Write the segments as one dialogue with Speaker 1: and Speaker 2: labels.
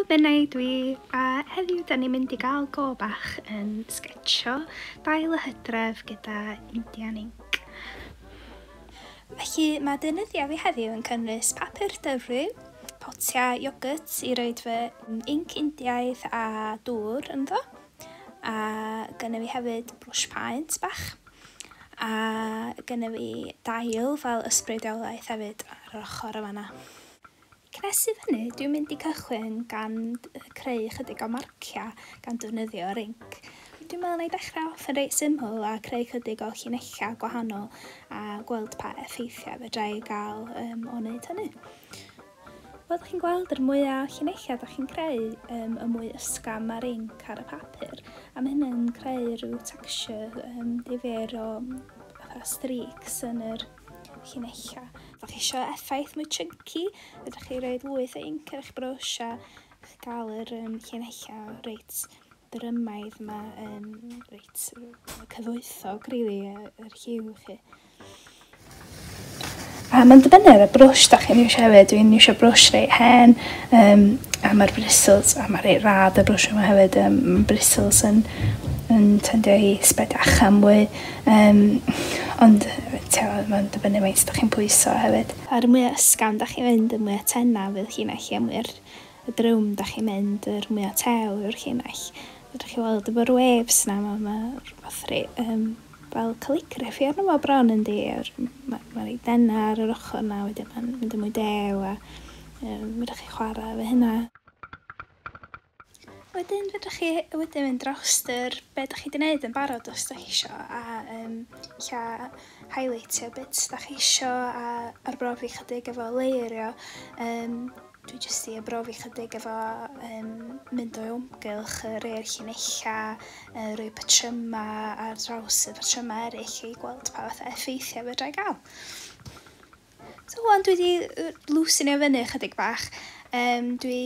Speaker 1: Bennau dwi, a heddiw da ni'n mynd I gael go bach yn sgetsio dail y Hydref gyda Indian ink. Felly mae defnyddio fi heddiw yn cynnwys papur dyfru, potiau iogurt I roed fy inc Indiaidd a dŵr ynddo, a gyda fi hefyd brwsh paent bach, a gyda fi dail fel ysbrydoliaeth hefyd ar yr ochr y fanna. Cnes I fyny, dwi'n mynd I cychwyn gan creu chydig o marcia gan defnyddio'r inc. Dwi'n meddwl na I dechrau off yn reit syml a creu chydig o llinellau gwahanol a gweld pa effeithiau fedra I gael o wneud hynny. Fel ydych chi'n gweld, yr mwyaf llinellau ydych chi'n creu, y mwy ysgafn mae'r inc ar y papur. A mae hynny'n creu rhyw texture difyr o streaks yn yr llinellau. Os ydych chi eisiau effaith mwy chunky, ydych chi rhoi lwyth o inc ar eich brwsh a gael yr llinellau reit drymaidd yma, reit cyfoethog, rili, yr lliw chi. A mae'n dibynnu ar y brwsh da chi'n iwsio hefyd. Dwi'n iwsio brwsh reit hen, a mae'r bristles, a mae reit rad y brwsh yma hefyd, mae bristles yn tendio I spredio allan mwy, ond mae'n dibynnu faint da chi'n pwyso hefyd. A'r mwy ysgafn da chi'n mynd, y mwy tenna fydd llinell, a mwy y drwm da chi'n mynd, yr mwy tew yw'r llinell. Fydwch chi weld efo'r waves na, mae rhywbeth reit fel calligraphy arno fo bron yn di. Mae reit denna ar yr ochr na, wedyn mae'n mynd yn mwy dew, a fydwch chi chwarae efo hynna. Wedyn fydwch chi mynd dros be da chi wedi gwneud yn barod os da chi isio, a lla highlightio bits da chi isio a arbrofi chydig efo leirio. Dwi jyst I arbrofi chydig efo mynd o'i omgylch yr llinellau, rhoi patryma ar draws y patryma eraill I gweld pa fath effeithiau fedra I gael. So wan dwi wedi lwsinio fyny chydig bach. Dwi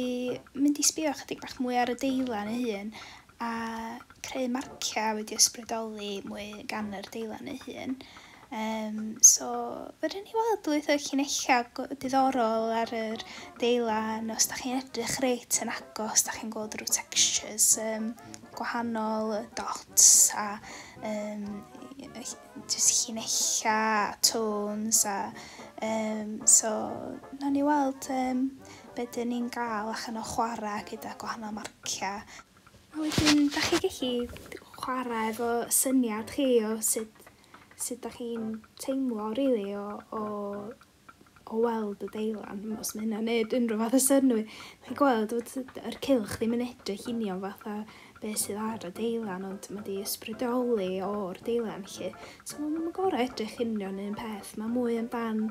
Speaker 1: mynd I sbio chydig bach mwy ar y deilan ei hun a creu marcia wedi ysbrydoli mwy gan yr deilan ei hun. So fydden ni weld lwyth o llinellau diddorol ar yr deilan os da chi'n edrych reit yn agos, da chi'n gweld rhyw textures gwahanol, dots a just llinellau, tones a so nawn ni weld be dyn ni'n gael allan o chwarae gyda gwahanol marcia. A wedyn da chi gallu chwarae efo syniad chi o sut da chi'n teimlo rili o weld y deilan, os mae hynna'n neud unrhyw fath o synwy. Chi'n gweld yr cylch ddim yn edrych union fatha beth sydd ar y deilan, ond mae di ysbrydoli o'r deilan lle. So mae'n gorau edrych union un peth, mae mwy yn dan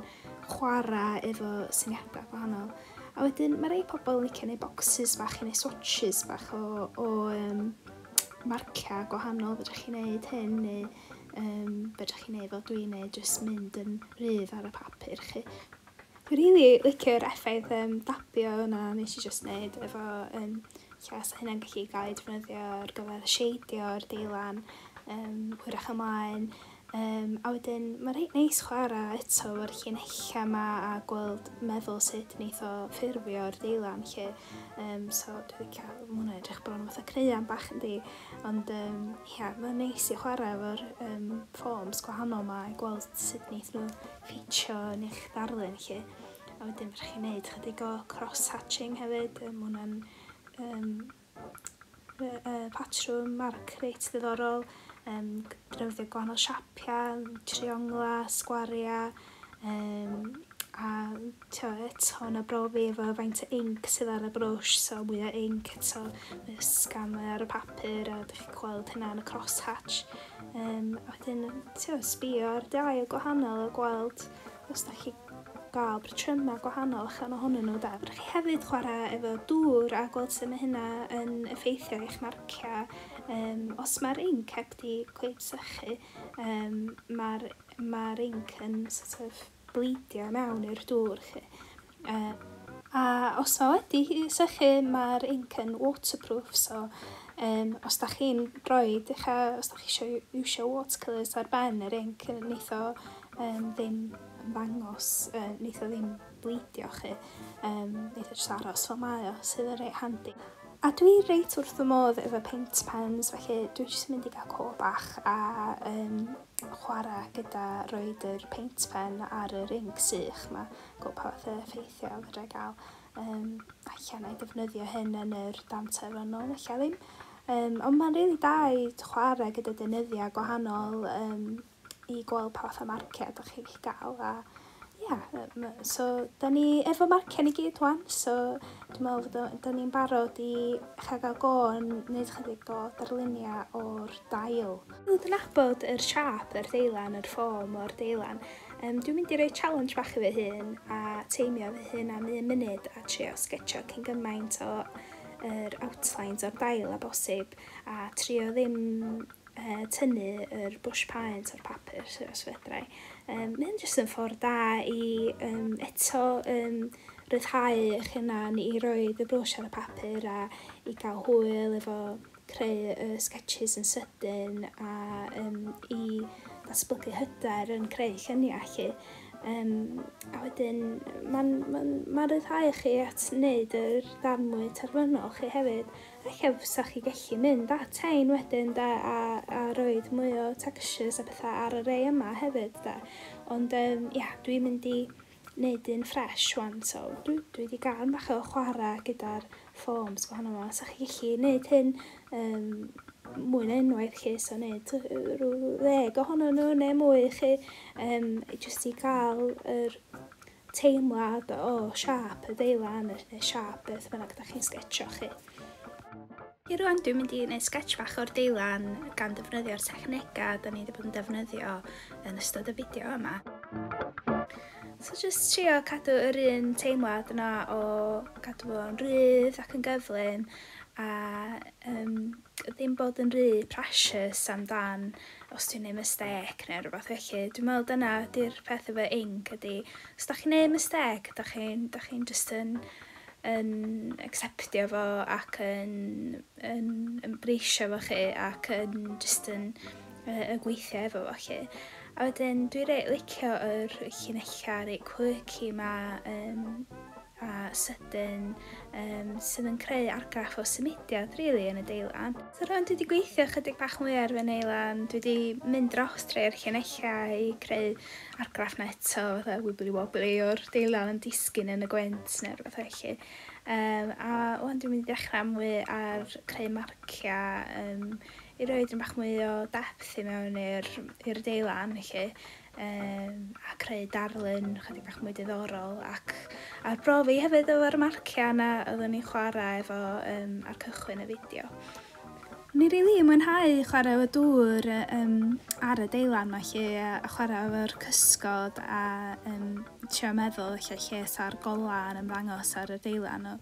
Speaker 1: chwarae efo syniadau gwahanol. A wedyn mae rhai pobl yn licio neud boxes bach, neu swatches bach o marcia gwahanol. Fedrwch chi'n neud hyn, neu fedrwch chi'n neud fel dwi'n neud, jyst mynd yn rydd ar y papur chi. Dwi'n rili licio'r effaith dabio yna nes I jyst neud efo lle sa hynna'n gallu gael ei defnyddio ar gyfer shadio'r deilan hwyrach ymlaen. A wedyn mae reit neis chwarae eto o'r llinellau yma a gweld meddwl sut wneith o ffurfio'r deilan lle. So dwi wedi cael hwnna edrych bron fatha creuan bach yndi, ond mae'n neis I chwarae efo'r forms gwahanol yma I gweld sut wneith nhw ffitio yn eich darlun lle. A wedyn fydwch chi'n neud chydig o cross-hatching hefyd, mae hwnna'n patrwm marc reit ddiddorol, defnyddio gwahanol siapiau, triongla, sgwaria, a eto yn arbrofi efo faint o inc sydd ar y brwsh, so mwy o inc eto, mwy o ysgafn ar y papur, a ydych chi'n gweld hynna yn y cross-hatch. A wedyn sbio ar dail gwahanol a gweld os da chi gael patryma gwahanol allan ohonyn nhw da. Fydwch chi hefyd chwarae efo dŵr a gweld sut mae hynna yn effeithio eich marcia. Os mae'r inc heb di cweit sychu, mae'r inc yn sort of bleidio mewn i'r dŵr chi. A os mae wedi sychu, mae'r inc yn waterproof, so os da chi'n roed, os da chi eisiau watercolours ar ben yr inc, neith o ddim ymddangos, neith o ddim bleidio chi. Neith jyst aros fel mae o, sydd yn reit handi. A dwi reit wrth fy modd efo paint pens, felly dwi jyst mynd i gael co bach a chwarae gyda roed yr paint pen ar yr ink sych yma, gwybod pa fath effeithio fydra i gael. Allan ei defnyddio hyn yn yr dam terfynol, allan ddim. Ond mae'n rili da i chwarae gyda defnyddiau gwahanol i gweld pa fath o marciau ydych chi'n gael. So da ni efo marciau ni gyd wan, so dwi'n meddwl da ni'n barod i chael gael go yn gwneud chydig o darluniau o'r dail. Dwi'n nabod yr siap, yr deilan, yr ffom o'r deilan. Dwi'n mynd i roi challenge bach i fy hun a teimio fy hun am 1 munud a trio sketcho cyn gymaint o yr outlines o'r dail a bosib a trio ddim tynnu yr bush paint o'r papur os fedrai. Mae'n jyst yn ffordd da i eto ryddhau eich hunan i roed y brwsh ar y papur a i gael hwyl efo creu sketches yn sydyn a i datblygu hyder yn creu lluniau chi. A wedyn mae'n ryddhau chi at wneud yr darn mwy terfynol chi hefyd. Eich fysa chi gallu mynd at ein wedyn a roed mwy o textures a bethau ar y rei yma hefyd. Ond dwi'n mynd i wneud un ffresh wan, so dwi wedi gael bach o chwarae gyda'r forms gwahanol yma. So chi gallu wneud hyn mwy na unwaith chi, so wneud rhyw 10 ohonyn nhw neu mwy chi, jyst i gael yr teimlad o siap y deilan neu siap beth bynnag ydych chi'n sketcho chi. I rwan dwi'n mynd i wneud sketch bach o'r deilan gan defnyddio'r technegau da ni wedi bod yn defnyddio yn ystod y fideo yma. So jyst trio cadw yr un teimlad yna o gadw fo'n rydd ac yn gyflym a ddim bod yn rhy precious amdan os dwi'n gwneud mistake neu rhywbeth felly. Dwi'n meddwl dyna ydy'r peth efo ink ydy, os da chi'n gwneud mistake, da chi'n just yn acceptio fo ac yn breisio fo chi ac yn just yn gweithio efo fo chi. A wedyn dwi reit licio yr llinella reit quirky yma a sydyn sydd yn creu argraff o symudiad rili yn y deilan. So rwan dwi wedi gweithio chydig bach mwy ar fy neilan, dwi wedi mynd dros treu'r llinella i creu argraff na eto fatha wibbly wobbly o'r deilan yn disgyn yn y gwynt neu rhywbeth felly. A wan dwi'n mynd i ddechrau mwy ar creu marciau i roed yn bach mwy o depth i mewn i'r deilan felly. A creu darlun chydig bach mwy diddorol ac arbrofi hefyd efo'r marciau yna oeddwn ni'n chwarae efo ar cychwyn y fideo. Ni rili mwynhau chwarae efo dŵr ar y deilan felly a chwarae efo'r cysgod a trio meddwl lle sa'r gola yn ymddangos ar y deilan.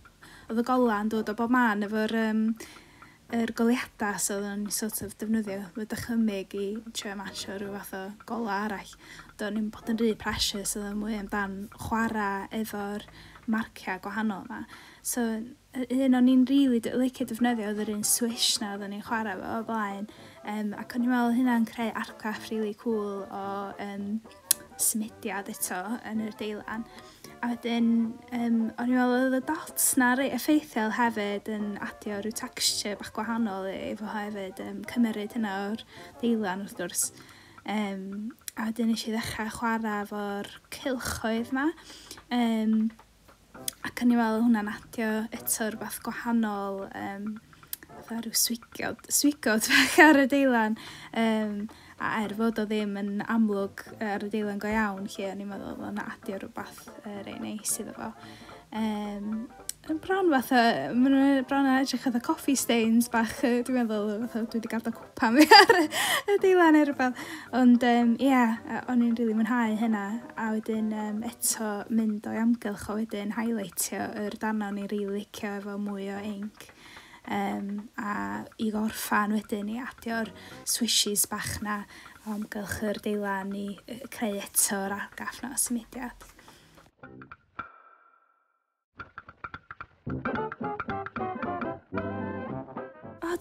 Speaker 1: Oedd y gola yn dod o bob man efo'r goliadau so oedden ni sort of defnyddio fy dychymyg i trio matcho rhyw fath o gola arall. Do'n ni'n bod yn rhy precious oedd yn mwy amdan chwarae efo'r marciau gwahanol yma. So un o'n i'n rili licio defnyddio oedd yr un swish na oedden ni'n chwarae efo o blaen. Ac o'n i'n meddwl hynna'n creu argraff rili cool o symudiad eto yn yr deilan. A wedyn, o'n i'n meddwl oedd y dots na reit effeithiol hefyd yn adio rhyw texture bach gwahanol efo hefyd, cymryd hynna o'r deilan wrth gwrs. A wedyn nes i ddechrau chwarae efo'r cylchoedd yma. Ac o'n i'n meddwl hwnna'n adio eto rhywbeth gwahanol, fatha rhyw swigod bach ar y deilan. A fod o ddim yn amlwg ar y deilan go iawn lle o'n i'n meddwl o'n adio rhywbeth reit neis iddo fo. Bron fatha, bron yn edrych fatha coffee stains bach, dwi'n meddwl fatha dwi wedi gadael cwpa mi ar y deilan neu rhywbeth. Ond o'n i'n rili mwynhau hynna a wedyn eto mynd o'i amgylch o wedyn highlightio yr darna o'n i'n rili licio efo mwy o ink. A i gorffan wedyn i adio'r swishes bach na o amgylch yr deilan i creu eto'r argraff na o symudiad.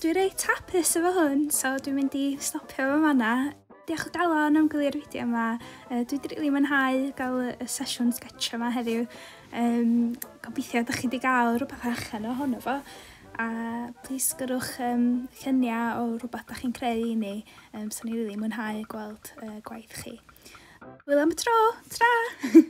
Speaker 1: Dwi reit hapus efo hwn, so dwi'n mynd i stopio fo fan'na. diolch o galon am gwylio'r fideo yma. Dwi wedi rili mwynhau gael y sesiwn sketch yma heddiw. Gobeithio ydych chi wedi gael rhywbeth allan ohono fo. A plis gyrwch lluniau o rhywbeth da chi'n creu i ni. So ni rili mwynhau gweld gwaith chi. Hwyl am y tro! Tara!